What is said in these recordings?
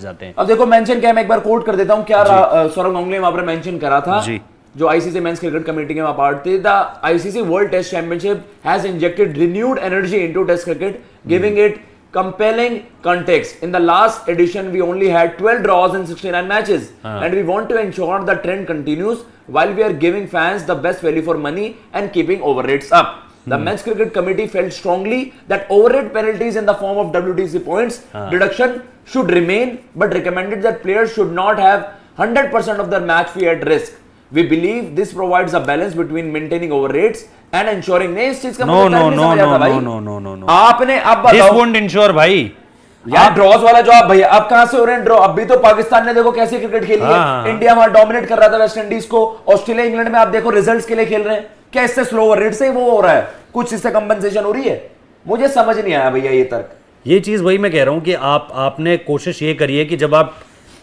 जाते हैं। अब देखो मेंशन क्या, मैं एक बार कोट कर देता हूं क्या सौरभ गांगुली वहां पर मेंशन करा था जी। जो आईसीसी मेंस क्रिकेट कमेटी के पार्ट थे, the ICC world test championship has injected renewed energy into test cricket, giving it compelling context. In the last edition we only had 12 draws in 69 matches and we want to ensure the trend continues while we are giving fans the best value for money and keeping overrates up. The men's cricket committee felt strongly that overrate penalties in the form of WTC points deduction should remain, but recommended that players should not have 100% of their match fee at risk. We believe this provides a balance between maintaining overrates and ensuring. नहीं इस चीज का no. आपने अब This won't ensure भाई यार drawers वाला जो आप भैया अब कहां से हो रहे हैं ड्रॉ? अभी तो पाकिस्तान ने देखो कैसी क्रिकेट खेली है, इंडिया वहां डोमिनेट कर रहा था वेस्ट इंडीज को, ऑस्ट्रेलिया इंग्लैंड में आप देखो रिजल्ट्स के लिए खेल रहे हैं, क्या इससे स्लो ओवर रेट से वो हो रहा है, कुछ इससे कंपनसेशन हो रही है? मुझे समझ नहीं आया भैया ये तर्क। ये चीज वही मैं कह रहा हूं कि आपने कोशिश ये करी है कि जब आप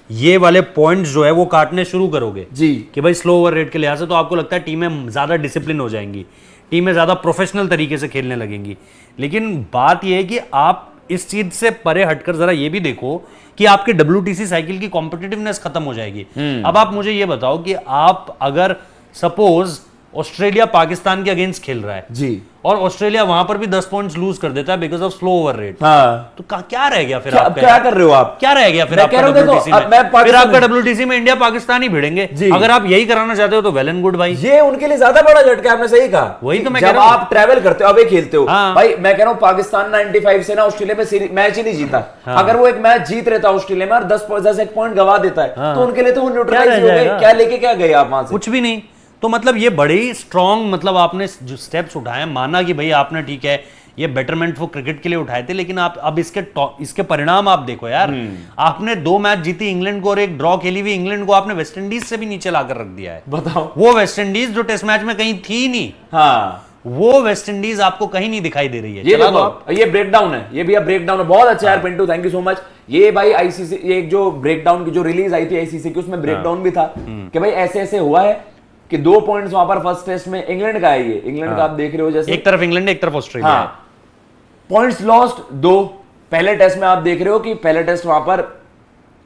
ये वाले पॉइंट्स जो है वो काटने शुरू करोगे जी कि भाई स्लो ओवर रेट के लिहाज से, तो आपको लगता है टीमें ज्यादा डिसिप्लिन हो जाएंगी, टीमें ज्यादा प्रोफेशनल तरीके से खेलने लगेंगी। लेकिन बात यह है कि आप इस चीज से परे हटकर जरा ये भी देखो कि आपके WTC साइकिल की कॉम्पिटिटिवनेस खत्म हो जाएगी। अब आप मुझे ये बताओ कि आप अगर सपोज ऑस्ट्रेलिया पाकिस्तान के अगेंस्ट खेल रहा है जी और ऑस्ट्रेलिया वहां पर भी 10 पॉइंट्स लूज कर देता है because of slow over rate, तो क्या रह गया फिर? क्या कर रहे हो आप? क्या रह गया फिर आपका WTC में? फिर आपका WTC में इंडिया पाकिस्तान ही भिड़ेंगे। अगर आप यही कराना चाहते हो तो वेल एंड गुड भाई, ये उनके लिए ज्यादा बड़ा झटका, आपने सही कहा। वही तो मैं कह रहा हूं, आप ट्रैवल करते हो, अवे खेलते हो भाई, मैं कह रहा हूं पाकिस्तान 95 से ना ऑस्ट्रेलिया में मैच ही नहीं जीता। अगर वो एक मैच जीत रहता ऑस्ट्रेलिया में और 10 एक पॉइंट गवा देता है तो उनके लिए तो वो न्यूट्रलाइज हो गए। क्या लेके क्या गए आप वहां से? कुछ भी नहीं। तो मतलब ये बड़ी स्ट्रॉन्ग, मतलब आपने जो स्टेप्स उठाए, माना कि भाई आपने ठीक है ये बेटरमेंट फॉर क्रिकेट के लिए उठाए थे, लेकिन आप अब इसके परिणाम आप देखो यार। आपने 2 मैच जीती इंग्लैंड को और एक ड्रॉ खेली हुई इंग्लैंड को आपने वेस्ट इंडीज से भी नीचे लाकर रख दिया है। बताओ, वो वेस्ट इंडीज जो टेस्ट मैच में कहीं थी नहीं, वो वेस्ट इंडीज आपको कहीं नहीं दिखाई दे रही है। ये देखो, ये ब्रेकडाउन है, ये भी अब ब्रेकडाउन है, बहुत अच्छा यार Pintu, thank you so much. ये भाई आईसीसी, ये जो ब्रेकडाउन की जो रिलीज आई थी आईसीसी की, उसमें ब्रेकडाउन भी था कि भाई ऐसे ऐसे हुआ है कि 2 पॉइंट्स वहां पर फर्स्ट टेस्ट में इंग्लैंड का है, ये इंग्लैंड का आप देख रहे हो, जैसे एक तरफ इंग्लैंड एक तरफ ऑस्ट्रेलिया है। Points lost 2। पहले टेस्ट में आप देख रहे हो कि पहले टेस्ट वहां पर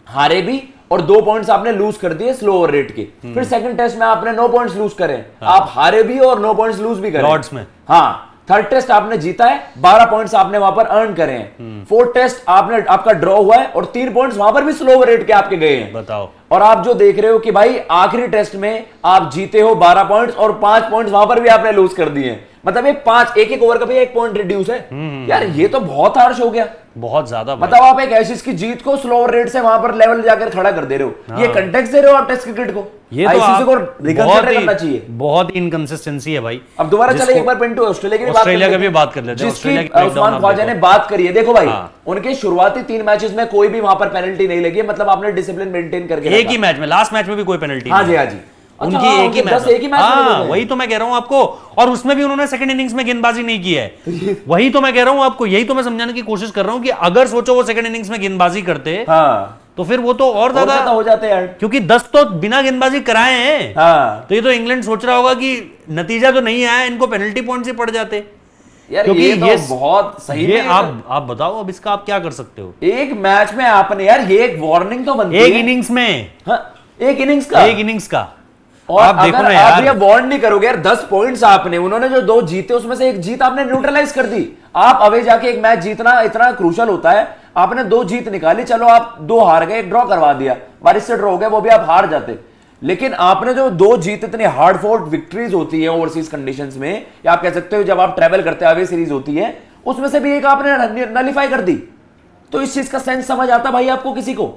हारे भी और 2 पॉइंट्स आपने लूज कर दिए स्लो ओवर रेट के। फिर सेकंड टेस्ट में आपने 9 पॉइंट्स लूज करे, आप हारे भी और 9 पॉइंट्स लूज भी करे लॉर्ड्स में। हाँ, थर्ड टेस्ट आपने जीता है, 12 पॉइंट्स आपने वहां पर अर्न करे हैं। फोर्थ टेस्ट आपका ड्रॉ हुआ है और 3 पॉइंट्स वहां पर भी स्लो ओवर रेट के आपके गए हैं। बताओ। और आप जो देख रहे हो कि भाई आखिरी टेस्ट में आप जीते हो 12 पॉइंट्स और 5 पॉइंट्स वहां पर भी आपने लूज कर दिए। मतलब एक ओवर का भी 1 पॉइंट रिड्यूस है यार, ये तो बहुत हार्श हो गया, बहुत ज्यादा। मतलब आप एक एशिज की जीत को स्लो ओवर रेट से वहां पर लेवल जाकर खड़ा कर दे रहे हो। ये कंटेक्स्ट दे रहे हो आप टेस्ट क्रिकेट को, ये तो आईसीसी को रिकंसिडर करना चाहिए। बहुत इनकंसिस्टेंसी है भाई। अब दोबारा चले एक बार पिंटू ऑस्ट्रेलिया की बात कर लेते हैं। जिसकी उस्मान ख्वाजा ने बात करी है, देखो भाई उनके शुरुआती 3 मैचेस में कोई भी वहां पर पेनल्टी नहीं लगी, मतलब आपने डिसिप्लिन मेंटेन करके एक ही मैच में, लास्ट मैच में भी कोई पेनल्टी हाँ जी, हाँ जी, उनकी एक ही मैच। हाँ, वही तो मैं कह रहा हूं आपको, और उसमें भी उन्होंने सेकंड इनिंग्स में गेंदबाजी नहीं की है। वही तो मैं कह रहा हूं आपको, यही तो मैं समझाने की कोशिश कर रहा हूं कि अगर सोचो वो सेकंड इनिंग्स में गेंदबाजी करते तो फिर वो तो और ज्यादा हो जाते यार, क्योंकि 10 तो बिना गेंदबाजी कराए हैं। तो ये तो इंग्लैंड सोच रहा होगा कि नतीजा तो नहीं आया, इनको पेनल्टी पॉइंट से पड़ जाते यार, क्योंकि ये तो बहुत सही है। आप बताओ अब इसका आप क्या कर सकते हो? एक मैच में आपने यार ये एक वार्निंग तो बनती है, एक इनिंग्स में, एक इनिंग्स का और आप देखो ना यार, आप ये वार्न नहीं करोगे यार, 10 पॉइंट्स आपने, उन्होंने जो 2 जीते उसमें से एक जीत आपने न्यूट्रलाइज कर दी। आप अवे जाके एक मैच जीतना इतना क्रूशल होता है, आपने 2 जीत निकाली, चलो आप 2 हार गए, 1 ड्रॉ करवा दिया, बारिश से ड्रॉ हो गया, वो भी आप हार जाते। लेकिन आपने जो 2 जीत, इतनी हार्ड फॉर्ट विक्ट्रीज होती है ओवरसीज कंडीशंस में, या आप कह सकते हो जब आप ट्रैवल करते हैं अवे सीरीज होती है, उसमें से भी एक आपने नलीफाई कर दी। तो इस चीज का सेंस समझ आता भाई आपको किसी को?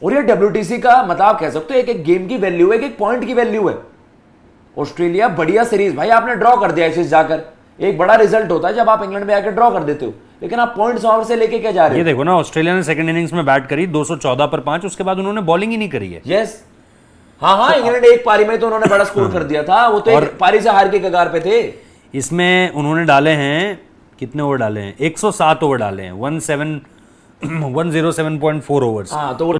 और ये WTC का मतलब आप कह सकते हो एक गेम की वैल्यू है, एक पॉइंट की वैल्यू है। ऑस्ट्रेलिया बढ़िया सीरीज भाई आपने ड्रॉ कर दिया, इसे जाकर एक बड़ा रिजल्ट होता है जब आप इंग्लैंड में आकर ड्रॉ कर देते हो, लेकिन आप पॉइंट्स वहां से लेके क्या जा रहे हो? ये देखो ना, ऑस्ट्रेलिया ने सेकंड इनिंग्स में बैट करी 214 पर 5, उसके बाद उन्होंने बॉलिंग ही नहीं करी है। यस, हाँ, इंग्लैंड एक पारी में तो उन्होंने बड़ा स्कोर कर दिया था, वो तो एक पारी से हार के कगार पे थे। इसमें उन्होंने डाले हैं कितने ओवर डाले हैं? 107 ओवर डाले हैं, 107.4 ओवर्स। हाँ, तो